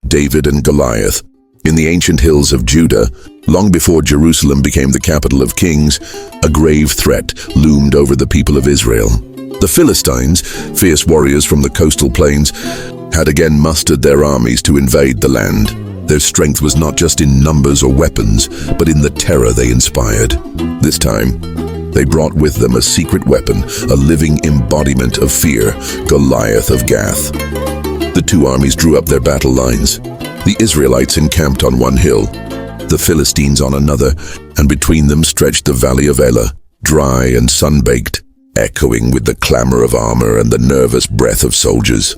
David and Goliath. In the ancient hills of Judah, long before Jerusalem became the capital of kings, a grave threat loomed over the people of Israel. The Philistines, fierce warriors from the coastal plains, had again mustered their armies to invade the land. Their strength was not just in numbers or weapons, but in the terror they inspired. This time, they brought with them a secret weapon, a living embodiment of fear, Goliath of Gath. The two armies drew up their battle lines. The Israelites encamped on one hill, the Philistines on another, and between them stretched the valley of Elah, dry and sun-baked, echoing with the clamor of armor and the nervous breath of soldiers.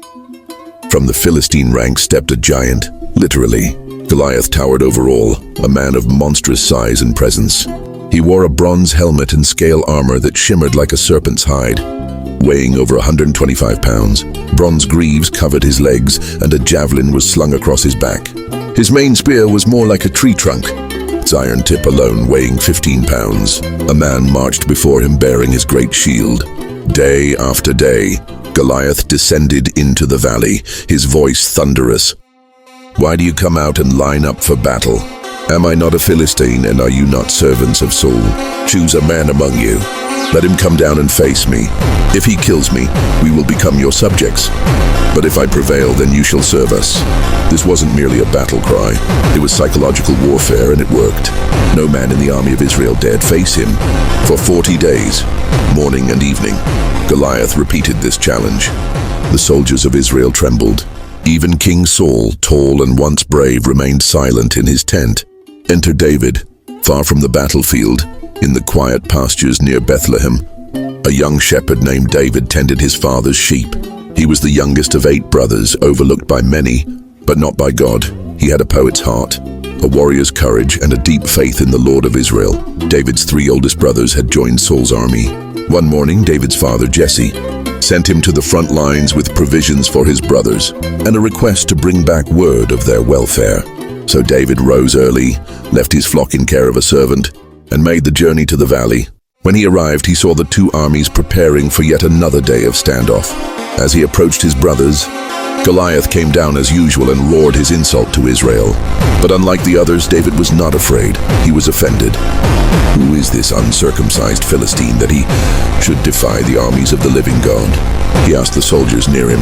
From the Philistine ranks stepped a giant, literally. Goliath towered over all, a man of monstrous size and presence. He wore a bronze helmet and scale armor that shimmered like a serpent's hide, weighing over 125 pounds. Bronze greaves covered his legs, and a javelin was slung across his back. His main spear was more like a tree trunk, its iron tip alone weighing 15 pounds. A man marched before him bearing his great shield. Day after day, Goliath descended into the valley, his voice thunderous. "Why do you come out and line up for battle? Am I not a Philistine, and are you not servants of Saul? Choose a man among you. Let him come down and face me. If he kills me, we will become your subjects. But if I prevail, then you shall serve us." This wasn't merely a battle cry. It was psychological warfare, and it worked. No man in the army of Israel dared face him. For 40 days, morning and evening, Goliath repeated this challenge. The soldiers of Israel trembled. Even King Saul, tall and once brave, remained silent in his tent. Enter David, far from the battlefield, in the quiet pastures near Bethlehem. A young shepherd named David tended his father's sheep. He was the youngest of 8 brothers, overlooked by many, but not by God. He had a poet's heart, a warrior's courage, and a deep faith in the Lord of Israel. David's 3 oldest brothers had joined Saul's army. One morning, David's father, Jesse, sent him to the front lines with provisions for his brothers and a request to bring back word of their welfare. So David rose early, left his flock in care of a servant, and made the journey to the valley. When he arrived, he saw the 2 armies preparing for yet another day of standoff. As he approached his brothers, Goliath came down as usual and roared his insult to Israel. But unlike the others, David was not afraid. He was offended. Who is this uncircumcised Philistine that he should defy the armies of the living God? He asked the soldiers near him.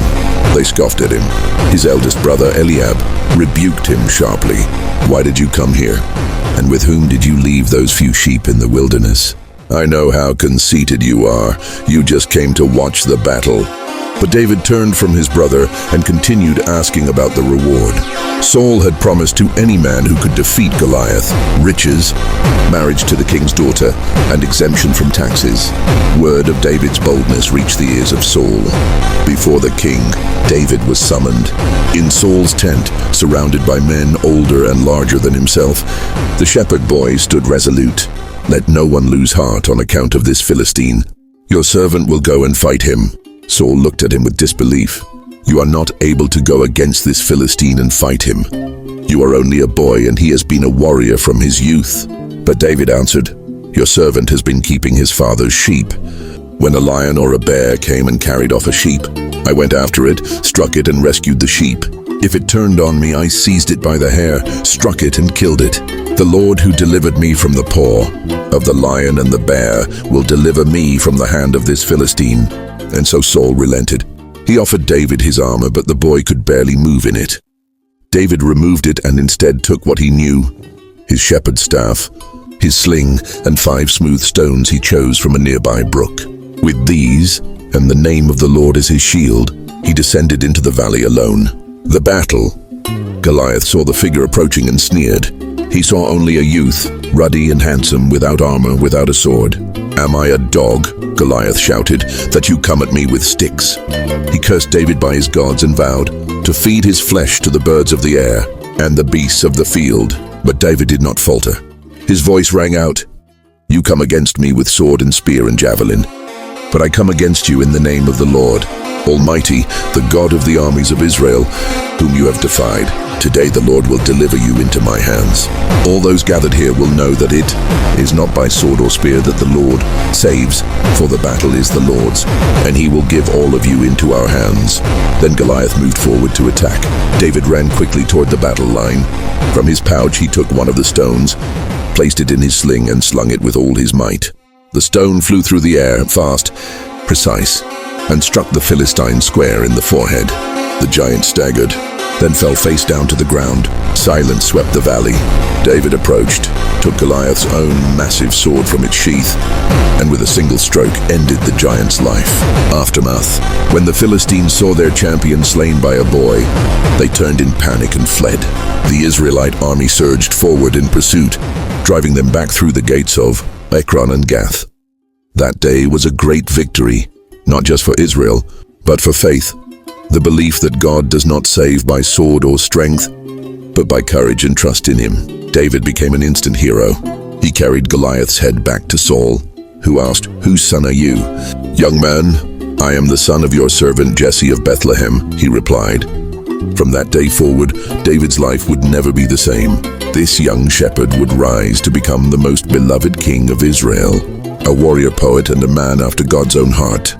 They scoffed at him. His eldest brother, Eliab, rebuked him sharply. "Why did you come here? And with whom did you leave those few sheep in the wilderness? I know how conceited you are. You just came to watch the battle." But David turned from his brother and continued asking about the reward. Saul had promised to any man who could defeat Goliath riches, marriage to the king's daughter, and exemption from taxes. Word of David's boldness reached the ears of Saul. Before the king, David was summoned. In Saul's tent, surrounded by men older and larger than himself, the shepherd boy stood resolute. "Let no one lose heart on account of this Philistine. Your servant will go and fight him." Saul looked at him with disbelief. "You are not able to go against this Philistine and fight him. You are only a boy, and he has been a warrior from his youth." But David answered, "Your servant has been keeping his father's sheep. When a lion or a bear came and carried off a sheep, I went after it, struck it, and rescued the sheep. If it turned on me, I seized it by the hair, struck it, and killed it. The Lord who delivered me from the paw of the lion and the bear will deliver me from the hand of this Philistine." And so Saul relented. He offered David his armor, but the boy could barely move in it. David removed it and instead took what he knew: his shepherd's staff, his sling, and 5 smooth stones he chose from a nearby brook. With these, and the name of the Lord as his shield, he descended into the valley alone. The battle. Goliath saw the figure approaching and sneered. He saw only a youth, ruddy and handsome, without armor, without a sword. "Am I a dog," Goliath shouted, "that you come at me with sticks?" He cursed David by his gods and vowed to feed his flesh to the birds of the air and the beasts of the field. But David did not falter. His voice rang out, "You come against me with sword and spear and javelin, But I come against you in the name of the Lord, Almighty, the God of the armies of Israel, whom you have defied. Today the Lord will deliver you into my hands. All those gathered here will know that it is not by sword or spear that the Lord saves, for the battle is the Lord's, and he will give all of you into our hands." Then Goliath moved forward to attack. David ran quickly toward the battle line. From his pouch he took one of the stones, placed it in his sling, and slung it with all his might. The stone flew through the air, fast, precise, and struck the Philistine square in the forehead. The giant staggered, then fell face down to the ground. Silence swept the valley. David approached, took Goliath's own massive sword from its sheath, and with a single stroke ended the giant's life. Aftermath. When the Philistines saw their champion slain by a boy, they turned in panic and fled. The Israelite army surged forward in pursuit, driving them back through the gates of Ekron and Gath. That day was a great victory, not just for Israel, but for faith. The belief that God does not save by sword or strength, but by courage and trust in him. David became an instant hero. He carried Goliath's head back to Saul, who asked, "Whose son are you?" "Young man, I am the son of your servant Jesse of Bethlehem," he replied. From that day forward, David's life would never be the same. This young shepherd would rise to become the most beloved king of Israel, a warrior poet and a man after God's own heart.